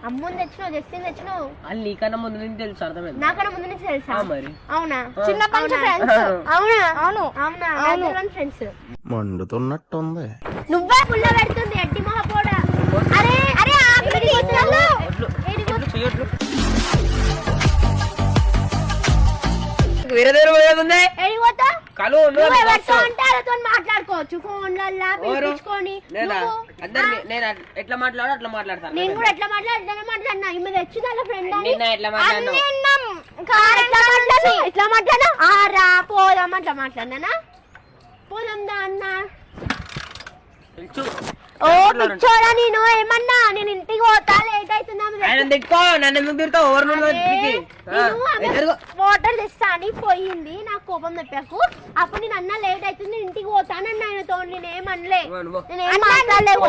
అమ్ముని తెచ్చినావు జస్టిన్ తెచ్చినావు వాళ్ళు నీకన్నా ముందు నుంచి తెలుసు అర్థమైంది నాకన్నా ముందు నుంచి తెలుసా మరి అవునా చిన్నప్పటి నుంచి ఫ్రెండ్స్ అవునా అవును అవునా ఫ్రెండ్స్ మండుతున్నట్టుంది నువ్వే పుల్ల పెడుతుంది ఎట్టి మొహ పోడా అరే అరే వేరే దగ్గర పోయేది ఏడిపోతా కలు మాట్లాడుకోవచ్చు ఫోన్లల్లా పిలిపించుకొని నేను ఎట్లా మాట్లాడో అట్లా మాట్లాడతాను నేను కూడా ఎట్లా మాట్లాడినా ఈమె తెచ్చింది వాళ్ళ ఫ్రెండ్ నిన్న ఎట్లా మాట్లాడినా ఎట్లా మాట్లాడినా రా పోదాం అట్లా మాట్లాడినా పోదాం దా అన్న ఓ పిచ్చోడా నేను ఏమన్నా నేను ఇంటికి పోతా లేట్ అవుతుందా వాటర్ తెస్తా అని పోయింది నాకు కోపం తెప్పాకు అప్పుడు నేను అన్న లేట్ అవుతుంది ఇంటికి పోతానన్న ఆయనతో నేనేమనలే నేనేం మాట్లాడలేదు